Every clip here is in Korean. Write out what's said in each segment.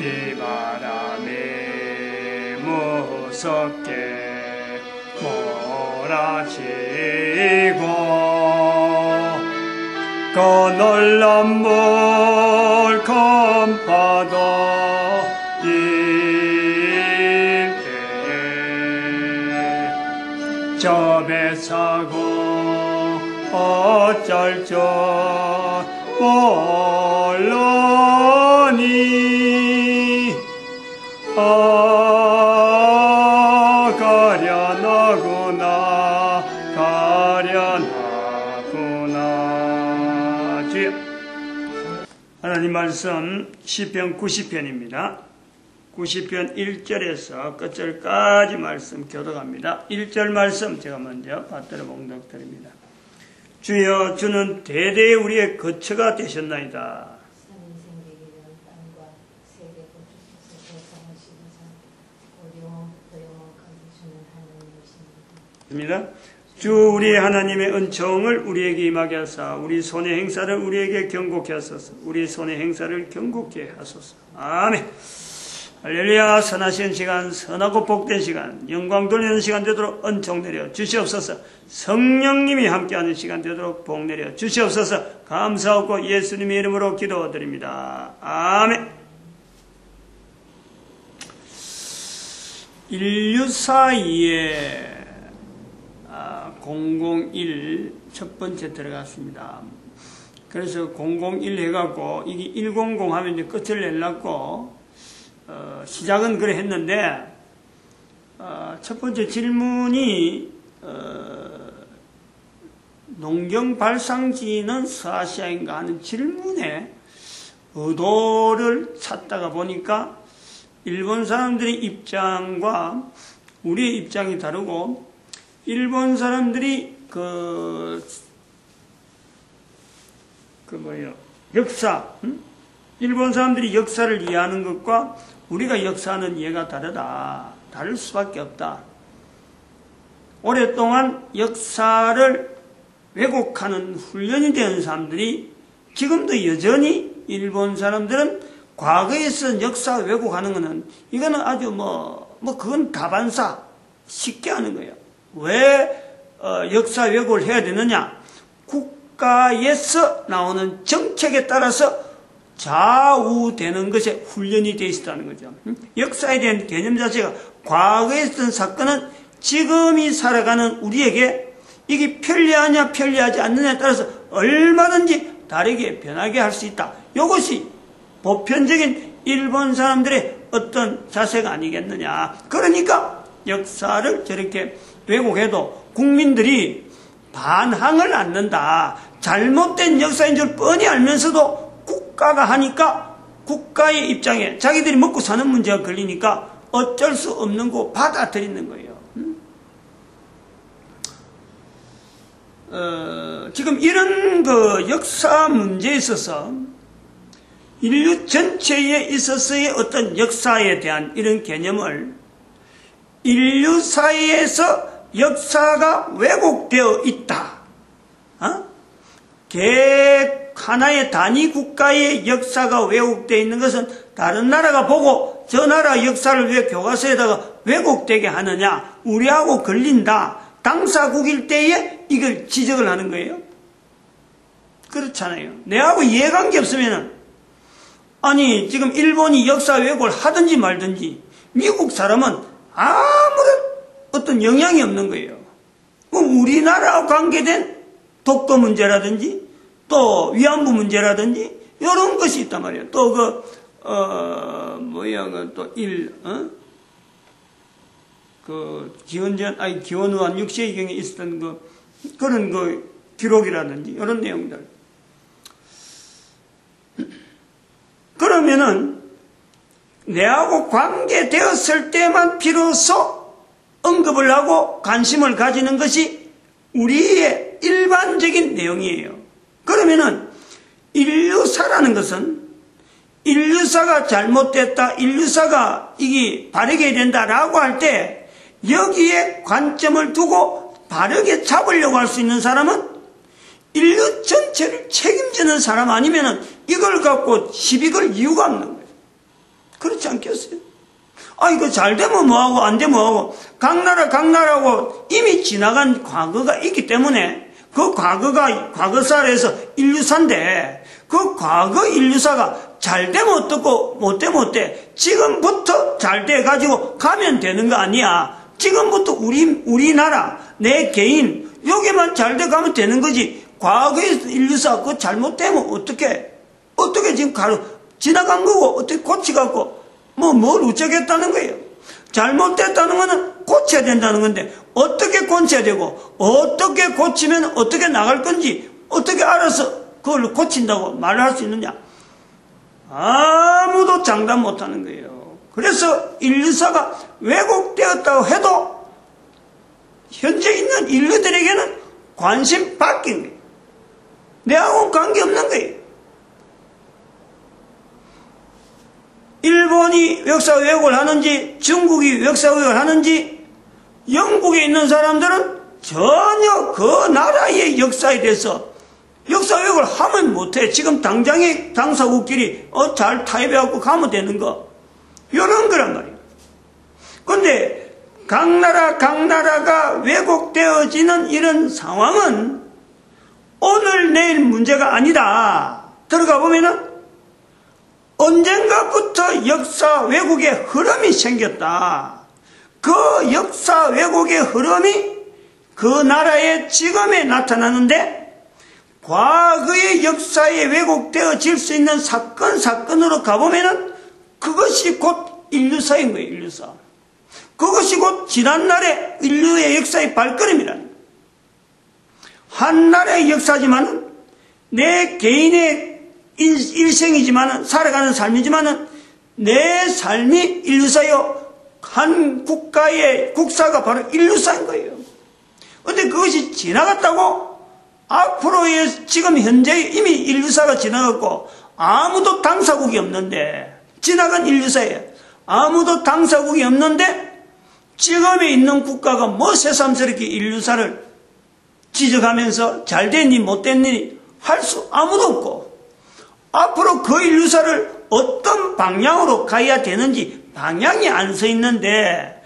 비바람이 무섭게 몰아치고 그 놀란 물 큰 파도 일 때에 저 배 사고 어쩔 줄 몰라니 가련하구나 가련하구나. 주여. 하나님 말씀 시편 90편입니다 90편 1절에서 끝절까지 말씀 교독합니다. 1절 말씀 제가 먼저 받들어 봉독드립니다. 주여, 주는 대대에 우리의 거처가 되셨나이다. 주 우리 하나님의 은총을 우리에게 임하게 하사 우리 손의 행사를 우리에게 경고케 하소서. 우리 손의 행사를 경고케 하소서. 아멘. 할렐루야. 선하신 시간, 선하고 복된 시간, 영광 돌리는 시간 되도록 은총 내려 주시옵소서. 성령님이 함께하는 시간 되도록 복 내려 주시옵소서. 감사하고 예수님의 이름으로 기도드립니다. 아멘. 인류사에 001 첫 번째 들어갔습니다. 그래서 001 해갖고 이게 100 하면 이제 끝을 내려고 시작은 그래 했는데 첫 번째 질문이 농경 발상지는 서아시아인가 하는 질문에 의도를 찾다가 보니까 일본 사람들의 입장과 우리의 입장이 다르고 일본 사람들이 역사, 일본 사람들이 역사를 이해하는 것과 우리가 역사하는 이해가 다르다. 다를 수밖에 없다. 오랫동안 역사를 왜곡하는 훈련이 된 사람들이 지금도 여전히 일본 사람들은 과거에 있었던 역사 왜곡하는 것은 이거는 아주 그건 다반사 쉽게 하는 거예요. 왜 역사 왜곡을 해야 되느냐? 국가에서 나오는 정책에 따라서 좌우되는 것에 훈련이 되어 있다는 거죠. 역사에 대한 개념 자체가 과거에 있었던 사건은 지금이 살아가는 우리에게 이게 편리하냐 편리하지 않느냐에 따라서 얼마든지 다르게 변하게 할 수 있다. 이것이 보편적인 일본 사람들의 어떤 자세가 아니겠느냐. 그러니까 역사를 저렇게 왜곡해도 국민들이 반항을 않는다. 잘못된 역사인 줄 뻔히 알면서도 국가가 하니까 국가의 입장에 자기들이 먹고 사는 문제가 걸리니까 어쩔 수 없는 거 받아들이는 거예요. 지금 이런 역사 문제에 있어서 인류 전체에 있어서의 어떤 역사에 대한 이런 개념을 인류 사이에서 역사가 왜곡되어 있다. 하나의 단위 국가의 역사가 왜곡되어 있는 것은 다른 나라가 보고 저 나라 역사를 왜 교과서에다가 왜곡되게 하느냐. 우리하고 걸린다. 당사국일 때에 이걸 지적을 하는 거예요. 그렇잖아요. 내하고 이해관계 없으면은 아니 지금 일본이 역사 왜곡을 하든지 말든지 미국 사람은 아무런 어떤 영향이 없는 거예요. 우리나라와 관계된 독도 문제라든지 또 위안부 문제라든지 이런 것이 있단 말이에요. 또 기원후한 6세기경에 있었던 그런 기록이라든지 이런 내용들. 그러면은 내하고 관계되었을 때만 비로소 언급을 하고 관심을 가지는 것이 우리의 일반적인 내용이에요. 그러면은 인류사라는 것은 인류사가 잘못됐다, 인류사가 이게 바르게 된다라고 할 때 여기에 관점을 두고 바르게 잡으려고 할 수 있는 사람은 인류 전체를 책임지는 사람 아니면은 이걸 갖고 시비 걸 이유가 없는 거예요. 그렇죠? 바뀌었어요. 이거 잘 되면 뭐하고 안 되면 뭐하고 각 나라하고 이미 지나간 과거가 있기 때문에 그 과거가 과거사에서 인류사인데 그 과거 인류사가 잘 되면 어떻고 못 되면 어때? 지금부터 잘 돼가지고 가면 되는 거 아니야. 지금부터 우리나라 내 개인 여기만 잘 돼가면 되는 거지. 과거의 인류사 그거 잘못되면 어떻게 지금 지나간 거고 어떻게 고치갖고 뭘 어쩌겠다는 거예요. 잘못됐다는 거는 고쳐야 된다는 건데 어떻게 고쳐야 되고 어떻게 고치면 어떻게 나갈 건지 어떻게 알아서 그걸 고친다고 말을 할 수 있느냐. 아무도 장담 못하는 거예요. 그래서 인류사가 왜곡되었다고 해도 현재 있는 인류들에게는 관심 바뀐 거예요. 내하고는 관계없는 거예요. 일본이 역사 왜곡을 하는지 중국이 역사 왜곡을 하는지 영국에 있는 사람들은 전혀 그 나라의 역사에 대해서 역사 왜곡을 하면 못해. 지금 당장의 당사국끼리 잘 타협해갖고 가면 되는 거 이런 거란 말이에요. 그런데 각 나라가 왜곡되어지는 이런 상황은 오늘 내일 문제가 아니다. 들어가 보면은 언젠가부터 역사 왜곡의 흐름이 생겼다. 그 역사 왜곡의 흐름이 그 나라의 지금에 나타나는데 과거의 역사에 왜곡되어질 수 있는 사건으로 가보면은 그것이 곧 인류사인 거예요. 인류사. 그것이 곧 지난날의 인류의 역사의 발걸음이라는 거예요. 한 나라의 역사지만은 내 개인의 일생이지만은 살아가는 삶이지만은 내 삶이 인류사요. 한 국가의 국사가 바로 인류사인 거예요. 그런데 그것이 지나갔다고 앞으로의 지금 현재 이미 인류사가 지나갔고 아무도 당사국이 없는데 지나간 인류사에 아무도 당사국이 없는데 지금에 있는 국가가 뭐 새삼스럽게 인류사를 지적하면서 잘됐니 못됐니 할 수 아무도 없고 앞으로 그 인류사를 어떤 방향으로 가야 되는지 방향이 안 서 있는데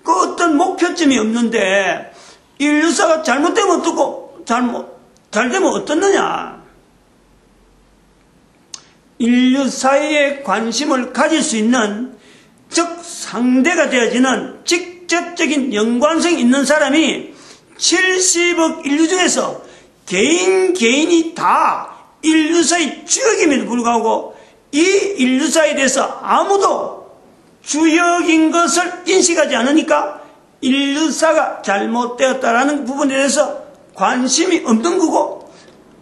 그 어떤 목표점이 없는데 인류사가 잘못되면 어떻고 잘 되면 어떻느냐. 인류사에 관심을 가질 수 있는 즉 상대가 되어지는 직접적인 연관성이 있는 사람이 70억 인류 중에서 개인이 다 인류사의 주역임에도 불구하고 이 인류사에 대해서 아무도 주역인 것을 인식하지 않으니까 인류사가 잘못되었다라는 부분에 대해서 관심이 없는 거고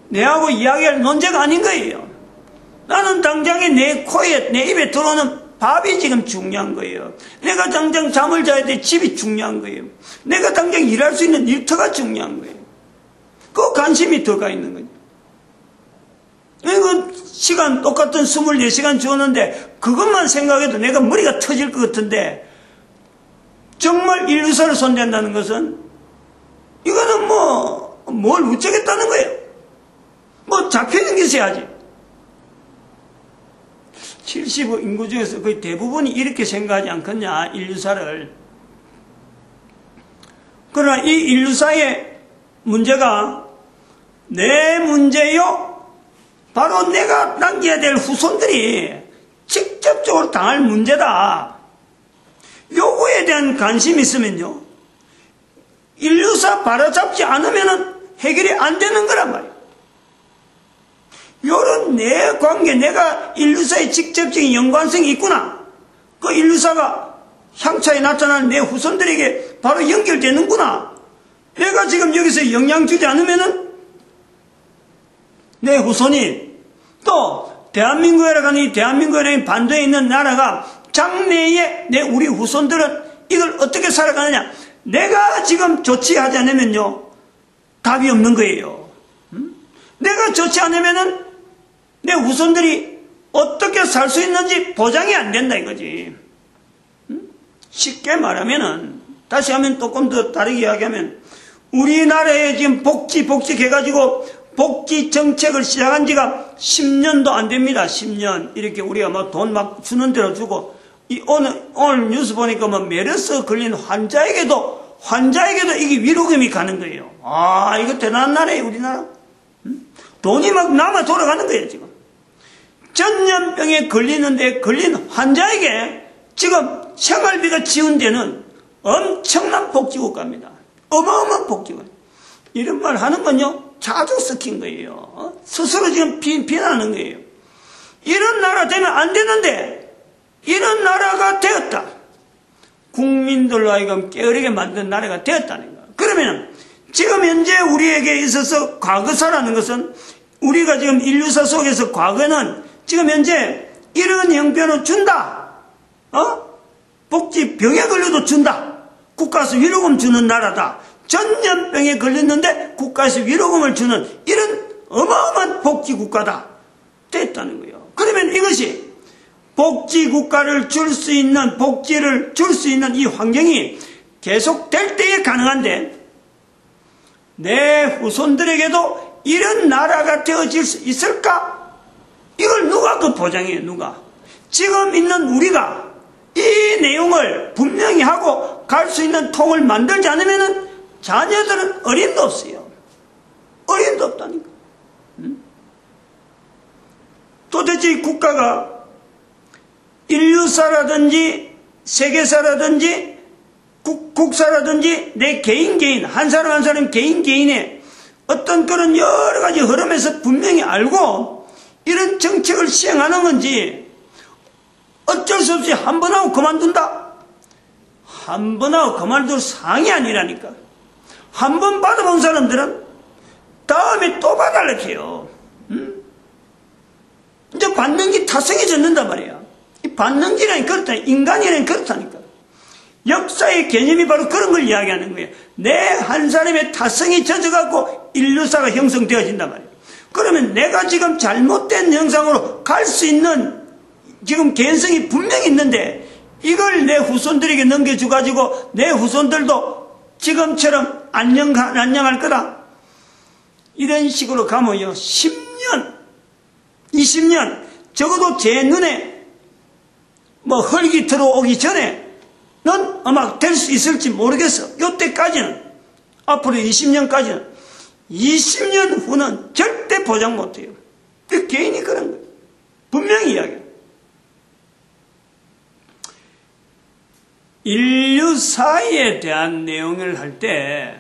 내하고 이야기할 논제가 아닌 거예요. 나는 당장에 내 코에 내 입에 들어오는 밥이 지금 중요한 거예요. 내가 당장 잠을 자야 될 집이 중요한 거예요. 내가 당장 일할 수 있는 일터가 중요한 거예요. 그 관심이 들어가 있는 거예요. 그 시간 똑같은 24시간 주었는데 그것만 생각해도 내가 머리가 터질 것 같은데 정말 인류사를 손댄다는 것은 이거는 뭘 어쩌겠다는 거예요. 잡혀있는 게 있어야지. 70억 인구 중에서 거의 대부분이 이렇게 생각하지 않겠냐 인류사를. 그러나 이 인류사의 문제가 내 문제요 바로 내가 남겨야 될 후손들이 직접적으로 당할 문제다. 요거에 대한 관심이 있으면요 인류사 바로잡지 않으면 해결이 안 되는 거란 말이에요. 요런 내 관계, 내가 인류사에 직접적인 연관성이 있구나. 그 인류사가 향차에 나타나는 내 후손들에게 바로 연결되는구나. 내가 지금 여기서 영향 주지 않으면은 내 후손이 또 대한민국이라고 하는 이 대한민국이라는 반도에 있는 나라가 장래에 우리 후손들은 이걸 어떻게 살아가느냐. 내가 지금 조치하지 않으면요 답이 없는 거예요. 내가 조치 않으면은 내 후손들이 어떻게 살 수 있는지 보장이 안 된다 이거지. 쉽게 말하면은 다시 하면 조금 더 다르게 이야기하면 우리나라에 지금 복직해가지고 복지 정책을 시작한 지가 10년도 안 됩니다. 10년. 이렇게 우리가 돈 막 주는 대로 주고 오늘 뉴스 보니까 뭐 메르스 걸린 환자에게도 이게 위로금이 가는 거예요. 아, 이거 대단한 나라예요, 우리나라. 돈이 막 남아 돌아가는 거예요, 지금. 전염병에 걸린 환자에게 지금 생활비가 지원되는 엄청난 복지국가입니다. 어마어마한 복지국가. 이런 말 하는 건요, 자주 섞인 거예요. 스스로 지금 비난하는 거예요. 이런 나라 되면 안 되는데, 이런 나라가 되었다. 국민들로 하여금 게으르게 만든 나라가 되었다는 거예요. 그러면 지금 현재 우리에게 있어서 과거사라는 것은 우리가 지금 인류사 속에서 과거는 지금 현재 이런 형편을 준다. 복지 병에 걸려도 준다. 국가에서 위로금 주는 나라다. 전염병에 걸렸는데 국가에서 위로금을 주는 이런 어마어마한 복지국가다. 됐다는 거예요. 그러면 이것이 복지국가를 줄 수 있는, 복지를 줄 수 있는 이 환경이 계속될 때에 가능한데, 내 후손들에게도 이런 나라가 되어질 수 있을까? 이걸 누가 그 보장해요, 누가? 지금 있는 우리가 이 내용을 분명히 하고 갈 수 있는 통을 만들지 않으면 자녀들은 어림도 없어요. 어림도 없다니까. 도대체 이 국가가 인류사라든지 세계사라든지 국사라든지 내 개인 한 사람 한 사람 개인의 어떤 그런 여러 가지 흐름에서 분명히 알고 이런 정책을 시행하는 건지 어쩔 수 없이 한 번 하고 그만둔다. 한 번 하고 그만둘 상이 아니라니까. 한 번 받아본 사람들은 다음에 또 받아달라고 해요. 이제 받는 게 타성해졌는단 말이야. 이 받는 기라니 그렇다. 인간이라니 그렇다니까. 역사의 개념이 바로 그런 걸 이야기하는 거예요. 내 한 사람의 타성이 젖어갖고 인류사가 형성되어진단 말이에요. 그러면 내가 지금 잘못된 형상으로 갈 수 있는 지금 개연성이 분명히 있는데 이걸 내 후손들에게 넘겨줘가지고 내 후손들도 지금처럼 안녕할 거다. 이런 식으로 가면요. 10년, 20년, 적어도 제 눈에 뭐 흙이 들어오기 전에는 아마 될 수 있을지 모르겠어. 이때까지는, 앞으로 20년까지는, 20년 후는 절대 보장 못해요. 그 개인이 그런 거예요. 분명히 이야기해요. 인류사에 대한 내용을 할 때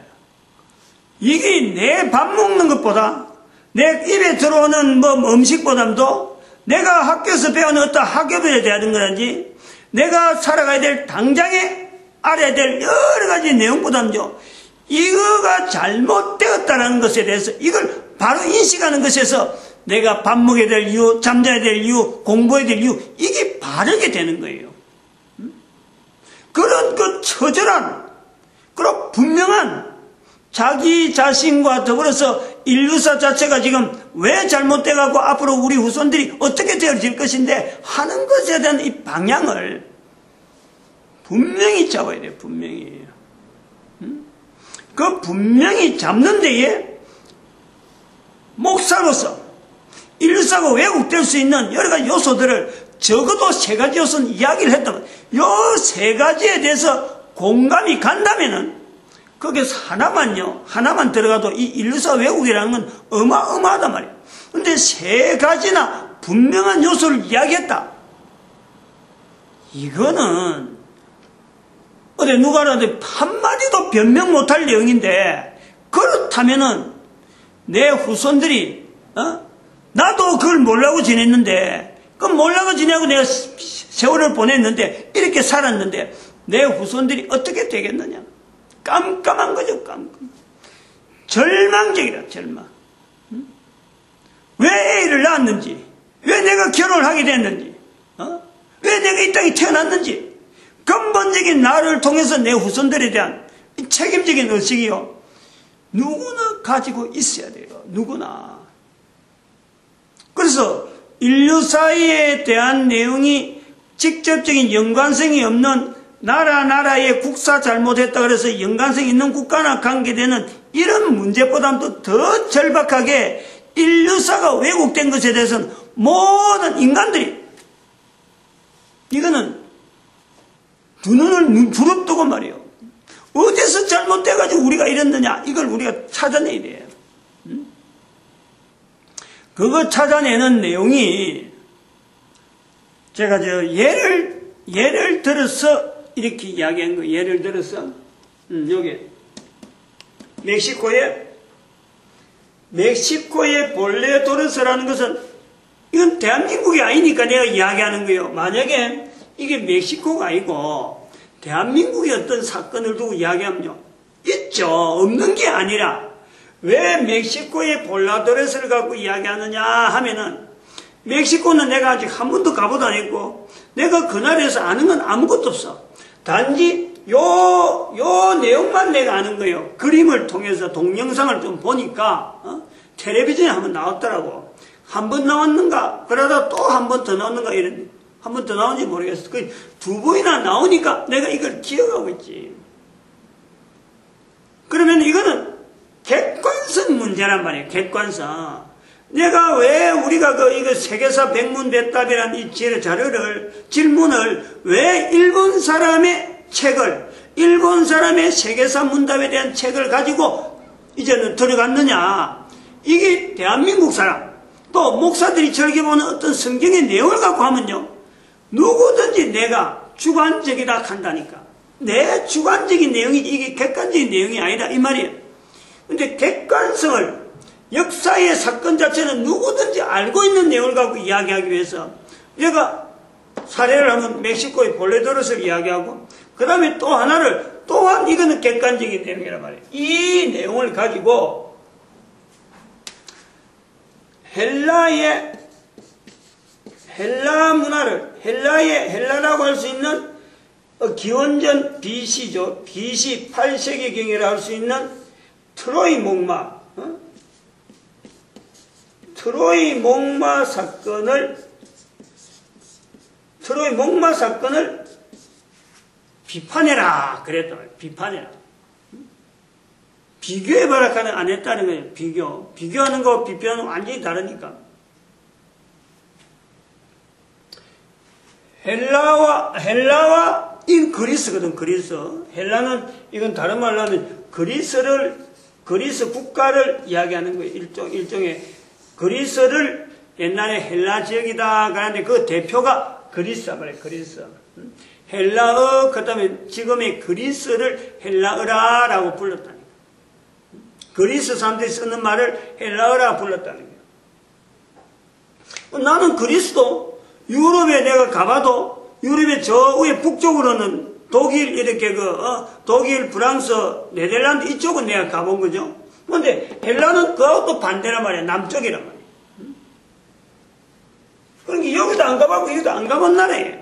이게 내 밥 먹는 것보다 내 입에 들어오는 뭐 음식보다도 내가 학교에서 배우는 어떤 학업에 대한 거라든지 내가 살아가야 될 당장에 알아야 될 여러 가지 내용보다는요, 이거가 잘못되었다는 것에 대해서 이걸 바로 인식하는 것에서 내가 밥 먹어야 될 이유, 잠자야 될 이유, 공부해야 될 이유, 이게 바르게 되는 거예요. 그런 그 처절한, 그런 분명한 자기 자신과 더불어서 인류사 자체가 지금 왜 잘못돼가고 앞으로 우리 후손들이 어떻게 되어질 것인데 하는 것에 대한 이 방향을 분명히 잡아야 돼요. 분명히. 그 분명히 잡는 데에 목사로서 인류사가 왜곡될 수 있는 여러 가지 요소들을 적어도 3가지 요소는 이야기를 했다면 요 3가지에 대해서 공감이 간다면은 거기서 하나만 들어가도 이 인류사 왜곡이라는 건 어마어마하단 말이에요. 근데 3가지나 분명한 요소를 이야기했다. 이거는 어디 누가라도 한마디도 변명 못할 내용인데, 그렇다면은 내 후손들이 나도 그걸 몰라고 지냈는데, 그럼 몰라고 지내고 내가 세월을 보냈는데 이렇게 살았는데 내 후손들이 어떻게 되겠느냐. 깜깜한 거죠. 깜깜. 절망적이라. 절망. 왜 애를 낳았는지, 왜 내가 결혼을 하게 됐는지, 왜 내가 이 땅에 태어났는지, 근본적인 나를 통해서 내 후손들에 대한 책임적인 의식이요, 누구나 가지고 있어야 돼요. 누구나. 그래서 인류사에 대한 내용이 직접적인 연관성이 없는 나라의 국사 잘못했다 그래서 연관성 있는 국가나 관계되는 이런 문제보다도 더 절박하게 인류사가 왜곡된 것에 대해서는 모든 인간들이, 이거는 두 눈을 부릅뜨고 말이에요. 어디서 잘못돼가지고 우리가 이랬느냐? 이걸 우리가 찾아내야 돼요. 그거 찾아내는 내용이 제가 예를 들어서 이렇게 이야기한 거. 예를 들어서 여기 멕시코의 볼레도르스라는 것은 이건 대한민국이 아니니까 내가 이야기하는 거예요. 만약에 이게 멕시코가 아니고 대한민국의 어떤 사건을 두고 이야기하면요. 있죠. 없는 게 아니라 왜 멕시코의 볼레도르스를 갖고 이야기하느냐 하면은 멕시코는 내가 아직 한 번도 가보도 안 했고 내가 그 나라에서 아는 건 아무것도 없어. 단지 요 내용만 내가 아는 거예요. 그림을 통해서 동영상을 좀 보니까 텔레비전에 한번 나왔더라고. 한 번 나왔는가? 그러다 또 한 번 더 나왔는가? 이런 한 번 더 나온지 모르겠어. 두 번이나 나오니까 내가 이걸 기억하고 있지. 그러면 이거는 객관성 문제란 말이에요. 객관성. 내가 왜 우리가 이거 세계사 백문대답이라는 이 질문을 왜 일본 사람의 책을, 일본 사람의 세계사 문답에 대한 책을 가지고 이제는 들어갔느냐. 이게 대한민국 사람, 또 목사들이 즐겨보는 어떤 성경의 내용을 갖고 하면요. 누구든지 내가 주관적이다 한다니까. 내 주관적인 내용이지 이게 객관적인 내용이 아니라 이 말이에요. 근데 객관성을 역사의 사건 자체는 누구든지 알고 있는 내용을 갖고 이야기하기 위해서 얘가 사례를 하면 멕시코의 볼레도르스를 이야기하고 그 다음에 또 하나를 또한 이거는 객관적인 내용이란 말이에요. 이 내용을 가지고 헬라 문화를 헬라라고 할 수 있는 기원전 BC죠. BC 8세기경이라 할 수 있는 트로이 목마 사건을 비판해라 그랬다. 비판해라. 비교해봐라 하는 안 했다는 거예요. 비교하는 거 비교하는 거 완전히 다르니까. 헬라와 이 그리스거든. 그리스. 헬라는 이건 다른 말로 하면 그리스 국가를 이야기하는 거예요. 일종의 그리스를 옛날에 헬라 지역이다 그러는데 그 대표가 그리스란 말이에요. 그리스. 헬라어 그 다음에 지금의 그리스를 헬라어라고 불렀다는 거예요. 그리스 사람들이 쓰는 말을 헬라어라고 불렀다는 거예요. 나는 그리스도 유럽에 내가 가봐도 유럽의 저 위에 북쪽으로는 독일 이렇게 독일, 프랑스, 네덜란드 이쪽은 내가 가본 거죠. 그런데 헬라는 그하고 또 반대란 말이야. 남쪽이란 말이야. 그러니까 여기도 안 가봤고 여기도 안 가본 나라예요.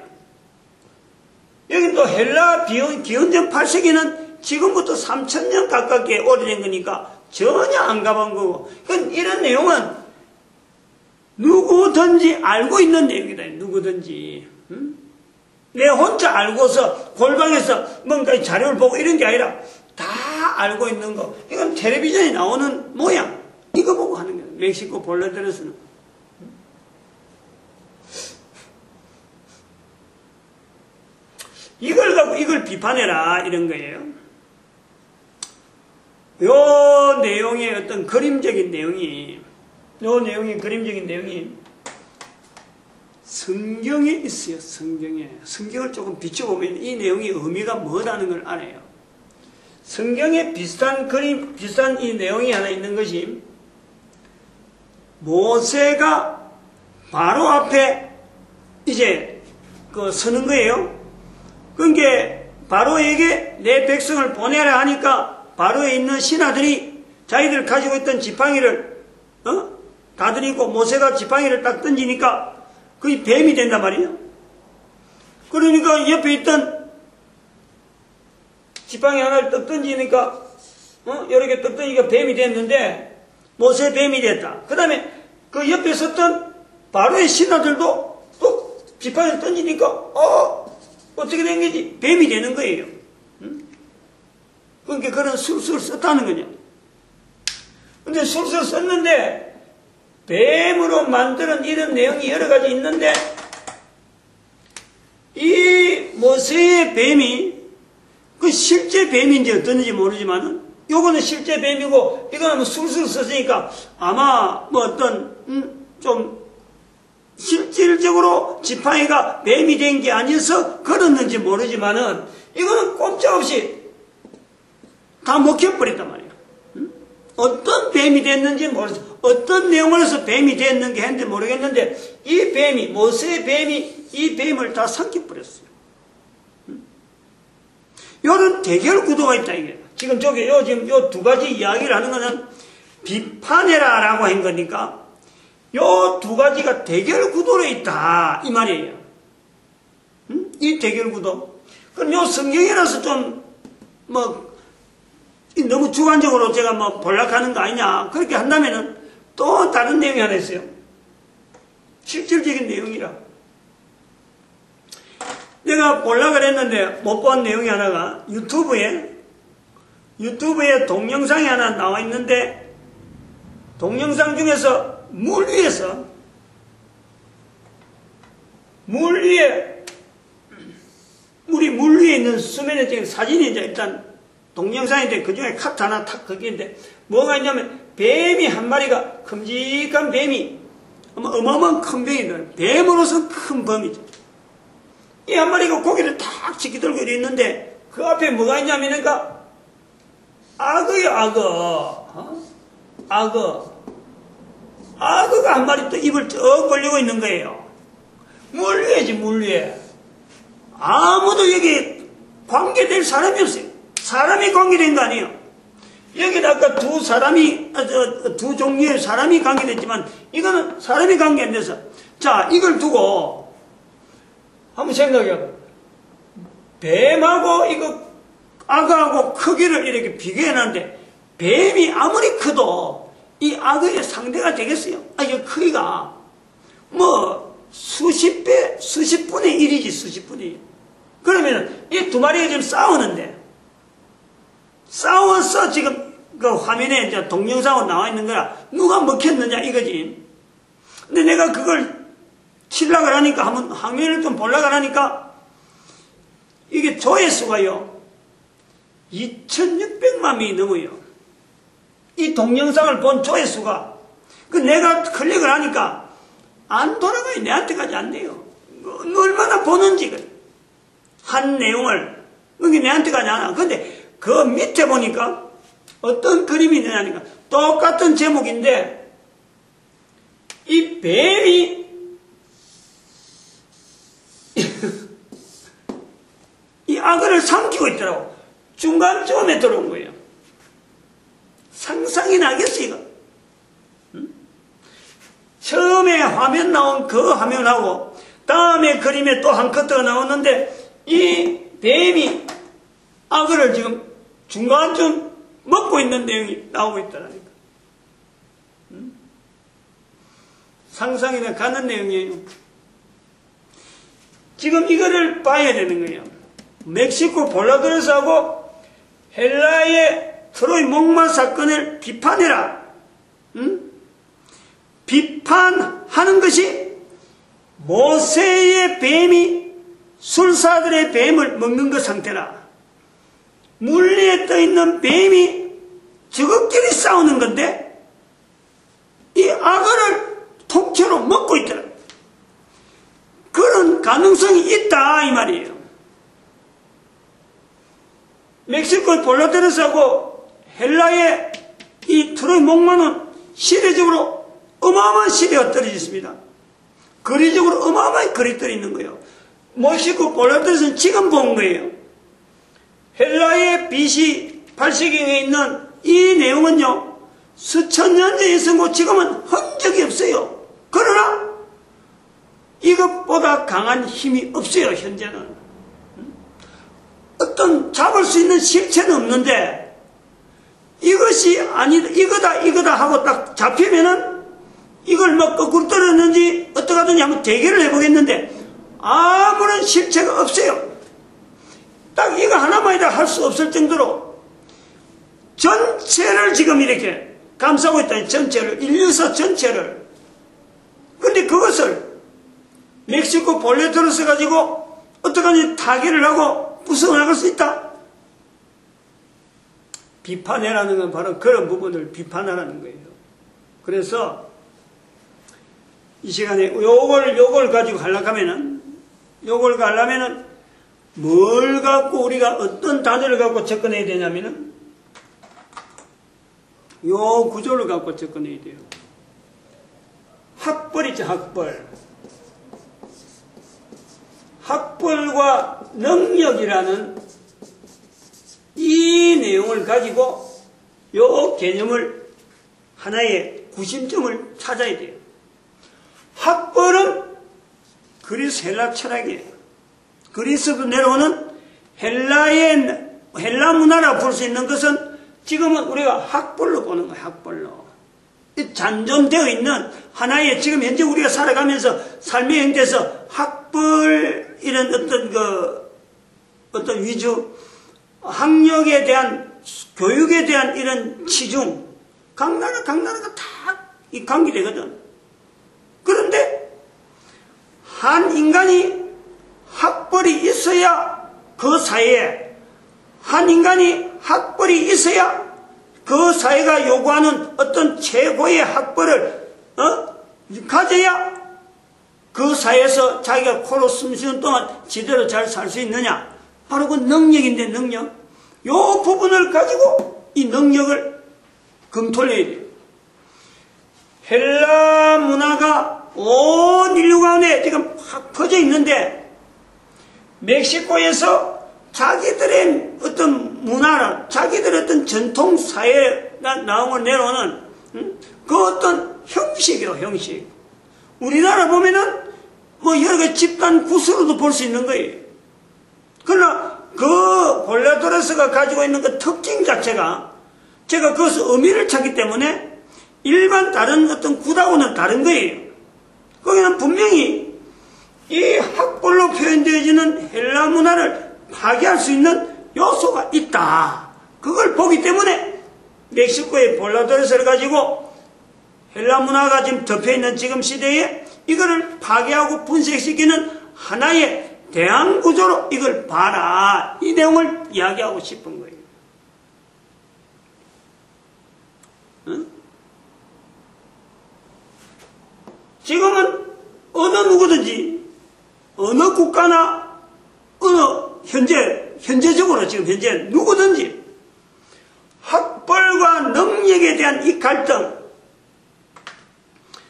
여기 또 헬라 기원전 8세기는 지금부터 3000년 가깝게 오래된 거니까 전혀 안 가본 거고. 그러니까 이런 내용은 누구든지 알고 있는 내용이다. 누구든지. 내 혼자 알고서 골방에서 뭔가 자료를 보고 이런 게 아니라 다 알고 있는 거. 이건 텔레비전에 나오는 모양. 이거 보고 하는 거예요. 멕시코 볼레도르스는. 이걸 갖고 이걸 비판해라 이런 거예요. 요 내용의 어떤 그림적인 내용이 성경에 있어요. 성경을 조금 비춰보면 이 내용의 의미가 뭐라는 걸 알아요. 성경에 비슷한 이 내용이 하나 있는 것이 모세가 바로 앞에 이제 서는 거예요. 그러니까 바로에게 내 백성을 보내라 하니까 바로에 있는 신하들이 자기들 가지고 있던 지팡이를 다 들이고 모세가 지팡이를 딱 던지니까 그게 뱀이 된단 말이에요. 그러니까 옆에 있던 지팡이 하나를 떡 던지니까 이렇게 떡 던지니까 뱀이 됐는데 모세 뱀이 됐다. 그 다음에 그 옆에 섰던 바로의 신하들도 또 지팡이를 던지니까 어떻게 된 거지? 뱀이 되는 거예요. 그러니까 그런 술술 썼다는 거냐. 근데 술술 썼는데 뱀으로 만드는 이런 내용이 여러 가지 있는데 이 모세의 뱀이 그 실제 뱀인지 어떤지 모르지만은 요거는 실제 뱀이고 이거는 뭐 술술 썼으니까 아마 뭐 어떤 좀 실질적으로 지팡이가 뱀이 된 게 아니어서 걸었는지 모르지만은 이거는 꼼짝없이 다 먹혀버렸단 말이에요. 어떤 뱀이 됐는지 모르겠어요. 어떤 내용을 해서 뱀이 됐는지 했는지 모르겠는데 이 뱀이 모세의 뱀이 이 뱀을 다 삼켜버렸어요. 요런 대결 구도가 있다 이게. 지금 저기 지금 요 두 가지 이야기를 하는 거는 비판해라라고 한 거니까 요 두 가지가 대결 구도로 있다 이 말이에요. 이 대결 구도. 그럼 요 성경이라서 좀 뭐 너무 주관적으로 제가 뭐 볼락하는 거 아니냐 그렇게 한다면은 또 다른 내용이 하나 있어요. 실질적인 내용이라. 내가 볼락을 했는데 못 본 내용이 하나가 유튜브에 동영상이 하나 나와 있는데 동영상 중에서 물 위에 있는 수면에 지금 사진이 이제 일단 동영상인데 그 중에 카트 하나 탁 거기인데 뭐가 있냐면 뱀이 한 마리가 큼직한 뱀이 어마어마한 큰 뱀이다. 뱀으로서 큰 범이죠. 이 한 마리가 고개를 탁 치키 들고 있는데 그 앞에 뭐가 있냐면 악어요, 악어. 악어가 한 마리 또 입을 쩍 벌리고 있는 거예요. 물 위에지, 물 위에. 아무도 여기 관계될 사람이 없어요. 사람이 관계된 거 아니에요. 여기다 아까 두 종류의 사람이 관계됐지만 이거는 사람이 관계 안 돼서. 자, 이걸 두고 한번 생각해봐. 뱀하고 이거 악어하고 크기를 이렇게 비교해놨는데 뱀이 아무리 커도 이 악어의 상대가 되겠어요? 이 크기가 뭐 수십 분의 1이지 수십 분의 1. 그러면 이 두 마리가 지금 싸워서 지금 그 화면에 이제 동영상으로 나와 있는 거야. 누가 먹혔느냐 이거지. 근데 내가 그걸 칠락을 하니까 한번 화면을 좀 보려고 하니까 이게 조회수가요 2600만 명이 넘어요. 이 동영상을 본 조회수가. 그 내가 클릭을 하니까 안 돌아가요. 내한테까지 안 돼요. 얼마나 보는지 한 내용을 그게 내한테까지 안 와. 근데 그 밑에 보니까 어떤 그림이 있느냐니까 똑같은 제목인데 이 뱀이 이 악어를 삼키고 있더라고. 중간쯤에 들어온 거예요. 상상이 나겠어 이거. 처음에 화면 나온 그 화면하고 다음에 그림에 또 한 커트가 나왔는데 이 뱀이 악어를 지금 중간쯤 먹고 있는 내용이 나오고 있더라니까. 상상이 가는 내용이에요. 지금 이거를 봐야 되는 거예요. 멕시코 볼라도레스하고 헬라의 트로이 목마 사건을 비판해라. 비판하는 것이 모세의 뱀이 술사들의 뱀을 먹는 것 상태라. 물 위에 떠있는 뱀이 저것끼리 싸우는 건데 이 악어를 통째로 먹고 있더라. 그런 가능성이 있다 이 말이에요. 멕시코 볼라데레스하고 헬라의 이 트로이 목마는 시대적으로 어마어마한 시대가 떨어졌습니다. 거리적으로 어마어마한 거리들이 있는 거예요. 멕시코 볼라데레스는 지금 본 거예요. 헬라의 BC 8세기에 있는 이 내용은요 수천 년 전에 있었고 지금은 흔적이 없어요. 그러나 이것보다 강한 힘이 없어요. 현재는 어떤 잡을 수 있는 실체는 없는데 이것이 아니다 이거다 하고 딱 잡히면은 이걸 뭐 거꾸로 떨어졌는지 어떡하든지 한번 대결을 해보겠는데 아무런 실체가 없어요. 딱 이거 하나만이라 할 수 없을 정도로 전체를 지금 이렇게 감싸고 있다니. 전체를, 인류사 전체를. 근데 그것을 멕시코 볼레트로스 가지고 어떡하니 타결을 하고 부숴나갈 수 있다? 비판해라는 건 바로 그런 부분을 비판하라는 거예요. 그래서 이 시간에 요걸 가지고 하려면은 뭘 갖고 우리가 어떤 단어를 갖고 접근해야 되냐면은 요 구조를 갖고 접근해야 돼요. 학벌이죠, 학벌. 학벌과 능력이라는 이 내용을 가지고 요 개념을 하나의 구심점을 찾아야 돼요. 학벌은 그리스 헬라 철학이에요. 그리스부터 내려오는 헬라 문화라고 볼 수 있는 것은 지금은 우리가 학벌로 보는 거예요. 학벌로. 잔존되어 있는 하나의 지금 현재 우리가 살아가면서 삶의 형태에서 학벌 이런 어떤 위주 학력에 대한 교육에 대한 이런 치중 각 나라가 다 이 관계되거든. 그런데 한 인간이 학벌이 있어야 그 사회에 한 인간이 학벌이 있어야 그 사회가 요구하는 어떤 최고의 학벌을 가져야 그 사회에서 자기가 코로 숨 쉬는 동안 제대로 잘 살 수 있느냐. 바로 그 능력인데 능력. 요 부분을 가지고 이 능력을 검토를 해야 돼요. 헬라 문화가 온 인류 가운데 지금 확 퍼져 있는데 멕시코에서 자기들의 어떤 문화를 자기들의 어떤 전통 사회가 나오고 내려오는 그 어떤 형식이요, 형식. 우리나라 보면은 뭐 여러 가지 집단 구수로도 볼 수 있는 거예요. 그러나 그 볼라도레스가 가지고 있는 그 특징 자체가 제가 그것을 의미를 찾기 때문에 일반 다른 어떤 구다고는 다른 거예요. 거기는 분명히 이 학벌로 표현되어지는 헬라 문화를 파괴할 수 있는 요소가 있다. 그걸 보기 때문에 멕시코의 볼라도레스를 가지고 헬라 문화가 지금 덮여있는 지금 시대에 이거를 파괴하고 분쇄시키는 하나의 대안 구조로 이걸 봐라. 이 내용을 이야기하고 싶은 거예요. 응? 지금은 어느 누구든지 어느 국가나 어느 현재적으로 지금 현재 누구든지 학벌과 능력에 대한 이 갈등,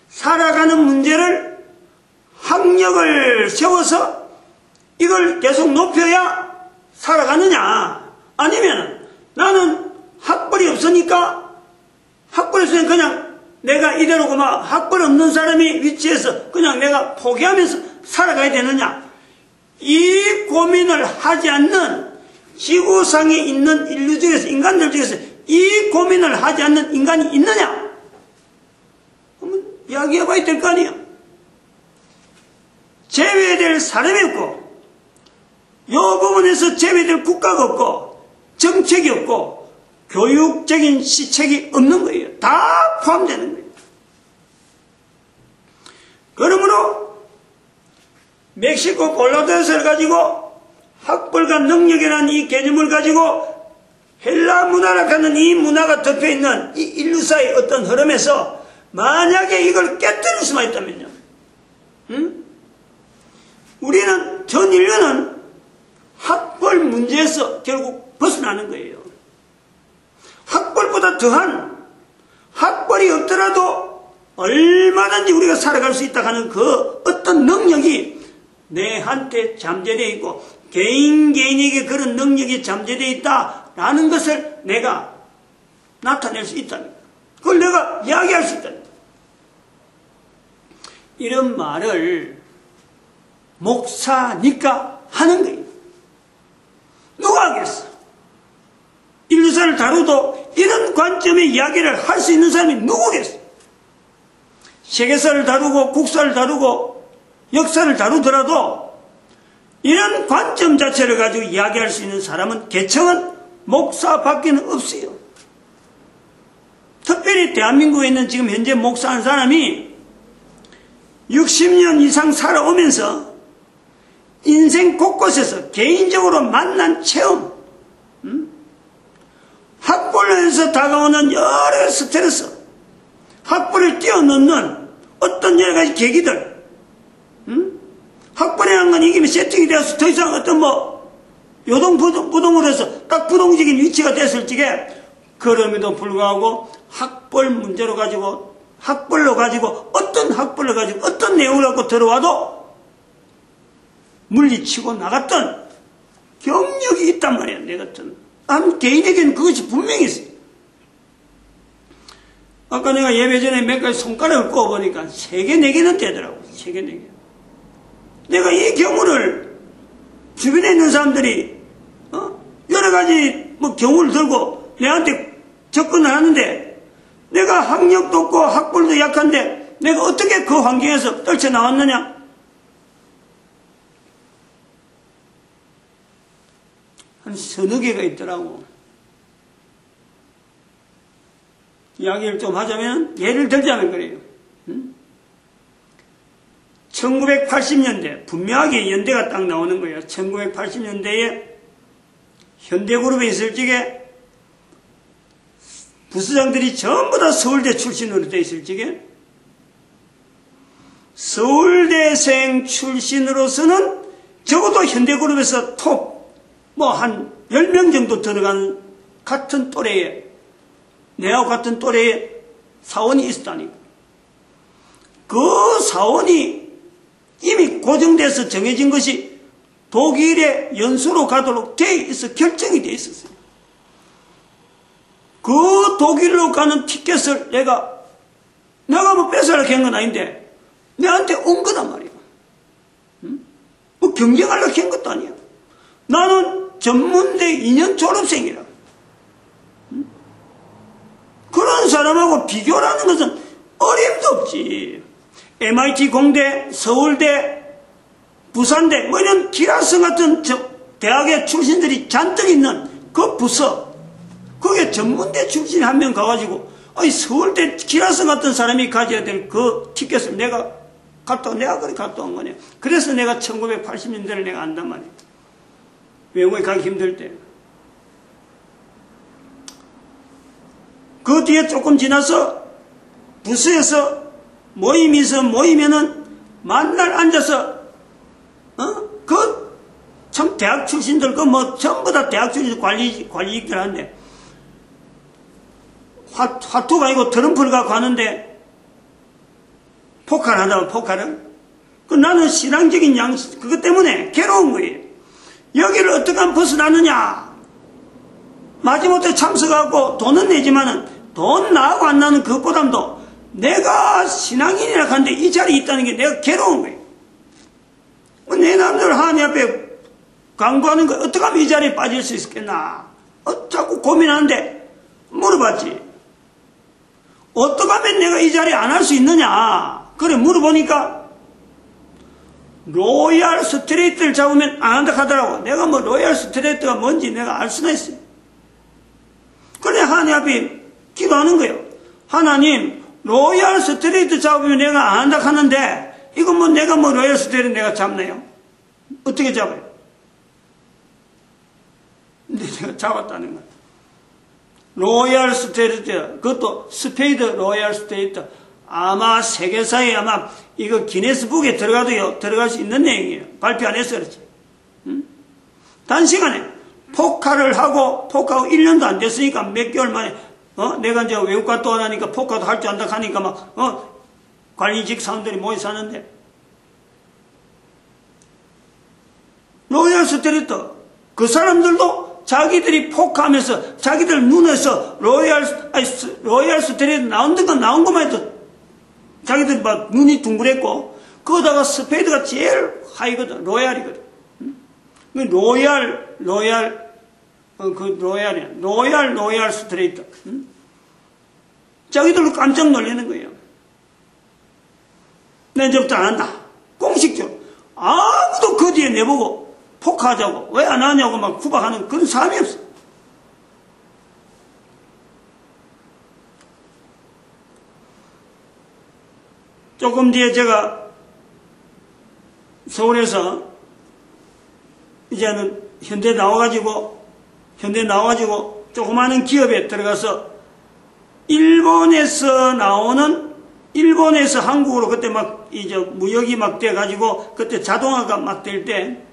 살아가는 문제를 학력을 세워서 이걸 계속 높여야 살아가느냐, 아니면 나는 학벌이 없으니까 그냥 내가 이대로 그만 학벌 없는 사람이 위치해서 그냥 내가 포기하면서 살아가야 되느냐, 이 고민을 하지 않는 지구상에 있는 인류 중에서, 인간들 중에서 이 고민을 하지 않는 인간이 있느냐? 한번 이야기해봐야 될 거 아니에요. 제외될 사람이 없고, 이 부분에서 제외될 국가가 없고, 정책이 없고, 교육적인 시책이 없는 거예요. 다 포함되는 거예요. 그러므로 멕시코 볼라도레스를 가지고 학벌과 능력이라는 이 개념을 가지고 헬라 문화라고 하는 이 문화가 덮여있는 이 인류사의 어떤 흐름에서 만약에 이걸 깨뜨릴 수만 있다면요, 우리는, 전 인류는 학벌 문제에서 결국 벗어나는 거예요. 학벌보다 더한, 학벌이 없더라도 얼마든지 우리가 살아갈 수 있다 하는 그 어떤 능력이 내한테 잠재되어 있고, 개인에게 그런 능력이 잠재되어 있다라는 것을 내가 나타낼 수 있다는, 그걸 내가 이야기할 수 있다는, 이런 말을 목사니까 하는 거예요. 누가 하겠어? 인류사를 다루도 이런 관점의 이야기를 할 수 있는 사람이 누구겠어? 세계사를 다루고 국사를 다루고 역사를 다루더라도 이런 관점 자체를 가지고 이야기할 수 있는 사람은, 계층은 목사밖에 없어요. 특별히 대한민국에 있는 지금 현재 목사 한 사람이 60년 이상 살아오면서 인생 곳곳에서 개인적으로 만난 체험, 학벌에서 다가오는 여러 스트레스, 학벌을 뛰어넘는 어떤 여러 가지 계기들, 학벌이라는 건 이게 세팅이 되어서 더 이상 어떤 부동으로 해서 딱 부동적인 위치가 됐을 적에, 그럼에도 불구하고 학벌로 가지고 어떤 내용을 갖고 들어와도 물리치고 나갔던 경력이 있단 말이야. 내 같은 한 개인에게는 그것이 분명히 있어요. 아까 내가 예배 전에 몇 가지 손가락을 꼽아보니까 3개, 4개는 되더라고. 3개, 4개. 내가 이 경우를 주변에 있는 사람들이 여러 가지 경우를 들고 내한테 접근을 하는데, 내가 학력도 없고 학벌도 약한데 내가 어떻게 그 환경에서 떨쳐나왔느냐? 한 서너 개가 있더라고. 이야기를 좀 하자면, 예를 들자면 그래요. 1980년대, 분명하게 연대가 딱 나오는 거예요. 1980년대에 현대그룹에 있을 적에 부수장들이 전부 다 서울대 출신으로 되어 있을 적에, 서울대생 출신으로서는 적어도 현대그룹에서 톱 한 10명 정도 들어간 같은 또래에, 내하고 같은 또래에 사원이 있었다니까. 그 사원이 이미 고정돼서 정해진 것이 독일에 연수로 가도록 돼 있어, 결정이 돼 있었어요. 그 독일로 가는 티켓을 내가 뺏으려고 한 건 아닌데 내한테 온 거단 말이야. 경쟁하려고 한 것도 아니야. 나는 전문대 2년 졸업생이라. 그런 사람하고 비교라는 것은 어림도 없지. MIT 공대, 서울대, 부산대 이런 기라성 같은 대학의 출신들이 잔뜩 있는 그 부서, 거기에 전문대 출신이 한 명 가가지고 서울대 기라성 같은 사람이 가져야 될 그 티켓을 내가 그래 갔다 온 거냐. 그래서 내가 1980년대를 내가 안단 말이야. 외국에 가기 힘들 때. 그 뒤에 조금 지나서 부서에서 모이면은 만날 앉아서 참 대학 출신들 전부 다 대학 출신 관리직들 한데, 화투가 아니고 트럼프를 갖고 가는데 포카를 한다고. 포카를. 나는 신앙적인 그것 때문에 괴로운 거예요. 여기를 어떻게 하면 벗어나느냐. 마지못해 참석하고 돈은 내지만은 돈 나하고 안 나는 그것보다도 내가 신앙인이라 하는데 이 자리에 있다는 게 내가 괴로운 거예요. 내 남들 하나님 앞에 강구하는 거 어떻게 하면 이 자리에 빠질 수 있겠나. 자꾸 고민하는데 물어봤지. 어떻게 하면 내가 이 자리에 안 할 수 있느냐. 그래 물어보니까 로얄 스트레이트를 잡으면 안 한다 하더라고. 내가 로얄 스트레이트가 뭔지 내가 알 수가 있어요. 그래 하나님 앞에 기도하는 거예요. 하나님, 로얄 스트레이트 잡으면 내가 안 한다 하는데 이건 내가 로얄 스트레이트 내가 잡나요? 어떻게 잡아요? 근데 내가 잡았다는 거야. 로얄 스트레이트, 그것도 스페이드 로얄 스트레이트. 아마 세계사에 이거 기네스북에 들어갈 수 있는 내용이에요. 발표 안 해서 그렇지. 단시간에 포카를 하고 1년도 안 됐으니까 몇 개월 만에 내가 이제 외국 갔다 오라니까 포카도 할 줄 안다 하니까 관리직 사람들이 모여 사는데, 로얄 스트리트 그 사람들도 자기들이 포카하면서 자기들 눈에서 로얄 스트리트 나온 것만 해도 자기들 눈이 둥그랬고, 그거다가 스페이드가 제일 하이거든. 로얄이거든. 로얄 스트레이트. 자기들도 깜짝 놀라는 거예요. 내 이제부터 안 한다. 공식적으로. 아무도 그 뒤에 내보고 포카하자고, 왜 안 하냐고 구박하는 그런 사람이 없어. 조금 뒤에 제가 서울에서 이제는 현대 나와가지고 조그마한 기업에 들어가서 일본에서 한국으로 그때 막 이제 무역이 막 돼가지고 그때 자동화가 막 될 때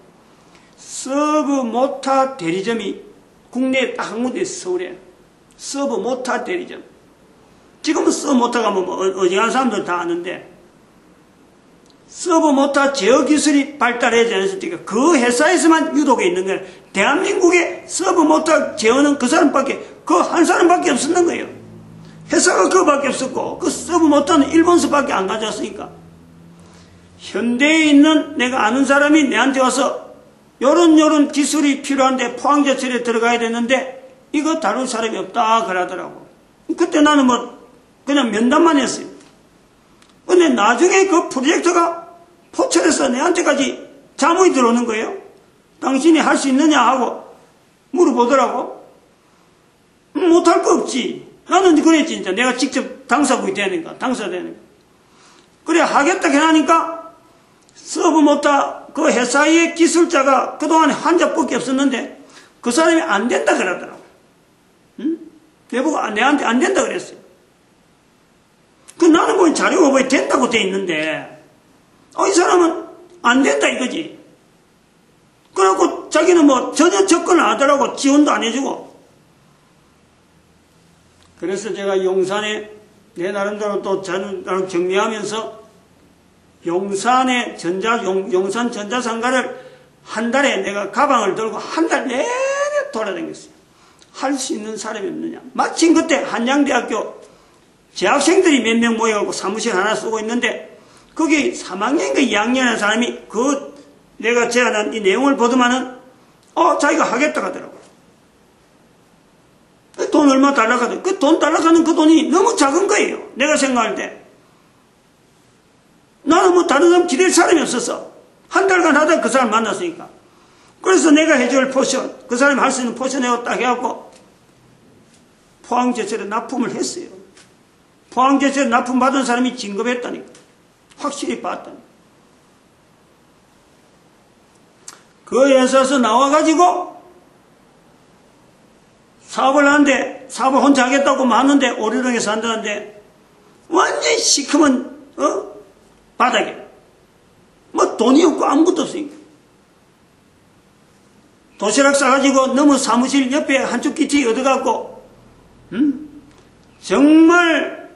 서브 모타 대리점이 국내에 딱 한 군데 있어, 서울에. 서브 모타 대리점. 지금은 서브 모타가 뭐 어지간한 사람들 다 아는데 서브 모타 제어 기술이 발달하지 않았으니까 그 회사에서만 유독에 있는 거예요. 대한민국의 서브 모타 제어는 그 한 사람밖에 없었는 거예요. 회사가 그거밖에 없었고 그 서브 모타는 일본서밖에 안 가져왔으니까 현대에 있는 내가 아는 사람이 내한테 와서 요런 기술이 필요한데 포항제철에 들어가야 되는데 이거 다룰 사람이 없다 그러더라고. 그때 나는 그냥 면담만 했어요. 근데 나중에 그 프로젝트가 포철에서 내한테까지 자문이 들어오는 거예요. 당신이 할 수 있느냐 하고 물어보더라고. 못할 거 없지. 나는 그랬지. 진짜 내가 직접 당사국이 되니까. 그래 하겠다 해하니까 서브 모타 그 회사의 기술자가 그동안에 환자밖에 없었는데 그 사람이 안 된다 그러더라고. 응? 내보고 내한테 안 된다 그랬어요. 나는 뭐 자료가 왜 된다고 돼 있는데 이 사람은 안 된다 이거지. 그래갖고 자기는 전혀 접근을 안 하더라고. 지원도 안 해주고. 그래서 제가 용산에 내 나름대로 또 나름 정리하면서 용산 전자상가를 한 달에 내가 가방을 들고 한 달 내내 돌아다녔어요. 할 수 있는 사람이 없느냐. 마침 그때 한양대학교 재학생들이 몇 명 모여갖고 사무실 하나 쓰고 있는데 거기 3학년인가 2학년 하는 사람이 내가 제안한 이 내용을 보더만은 자기가 하겠다 하더라고요. 돈 얼마 달라고 하더라고요. 그 돈 달라고 하는 그 돈이 너무 작은 거예요. 내가 생각할 때. 나는 다른 사람 기댈 사람이 없었어. 한 달간 하다 그 사람 만났으니까. 그래서 내가 해줄 포션, 그 사람이 할 수 있는 포션에 딱 해갖고 포항제철에 납품을 했어요. 포항제철에 납품 받은 사람이 진급했다니까. 확실히 봤다니까. 그 회사에서 나와가지고 사업을 하는데, 사업을 혼자 하겠다고 하는데, 오리동에서 한다는데, 완전히 시커먼, 바닥에. 돈이 없고 아무것도 없으니까. 도시락 싸가지고 너무 사무실 옆에 한쪽 기티 얻어갖고, 정말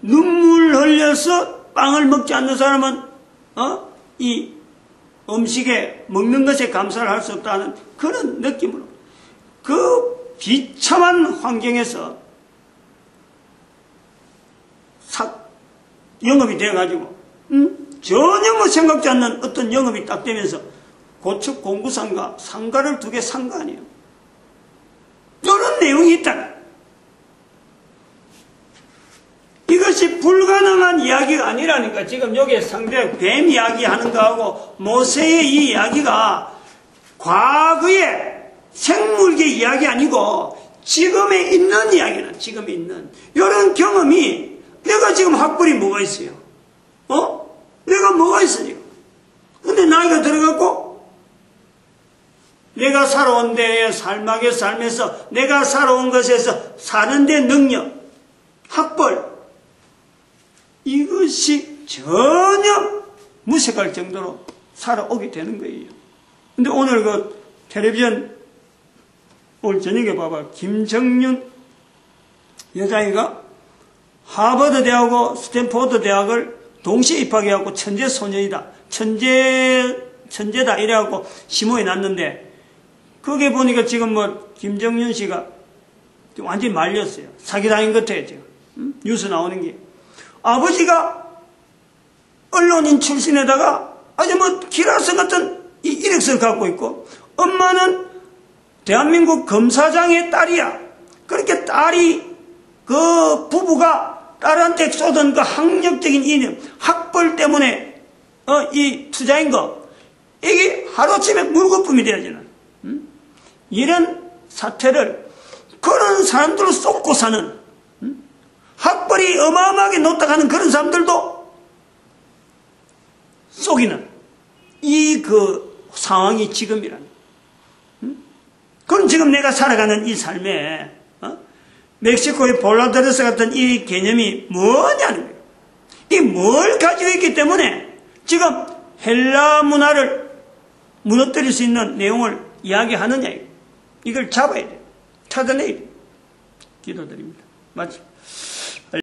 눈물 흘려서 빵을 먹지 않는 사람은, 이 음식에, 먹는 것에 감사를 할 수 없다는 그런 느낌으로. 그 비참한 환경에서 영업이 돼가지고 전혀 생각지 않는 어떤 영업이 딱 되면서 고척 공구상가 상가를 2개 산 거 아니에요. 이런 내용이 있다. 이것이 불가능한 이야기가 아니라니까. 지금 여기에 상대 뱀 이야기하는 거하고 모세의 이 이야기가 과거의 생물계 이야기 아니고 지금에 있는 이야기는 지금에 있는 이런 경험이 내가 지금 학벌이 뭐가 있어요? 내가 뭐가 있어 지금? 근데 나이가 들어갔고 내가 살아온 데에 삶하게 살면서 내가 살아온 것에서 사는 데 능력, 학벌 이것이 전혀 무색할 정도로 살아오게 되는 거예요. 근데 오늘 그 텔레비전 오늘 저녁에 봐봐. 김정윤 여자아이가 하버드 대학하고 스탠포드 대학을 동시에 입학해갖고 천재 소년이다. 천재다. 이래갖고 시모에 놨는데, 거기에 보니까 지금 김정윤 씨가 완전히 말렸어요. 사기당한 것 같아요, 지금. 뉴스 나오는 게. 아버지가 언론인 출신에다가 아주 기라성 같은 이력서를 갖고 있고, 엄마는 대한민국 검사장의 딸이야. 그렇게 그 부부가 딸한테 쏟은 그 학력적인 이념, 학벌 때문에, 이 투자인 거, 이게 하루아침에 물거품이 되어지는, 이런 사태를 그런 사람들을 쏟고 사는, 학벌이 어마어마하게 높다가는 그런 사람들도 속이는, 이 상황이 지금이라는. 지금 내가 살아가는 이 삶에 멕시코의 볼라데레스 같은 이 개념이 뭐냐는 거예요. 이 뭘 가지고 있기 때문에 지금 헬라 문화를 무너뜨릴 수 있는 내용을 이야기하느냐. 이걸 잡아야 돼요. 찾아내야 돼요. 기도드립니다. 맞죠?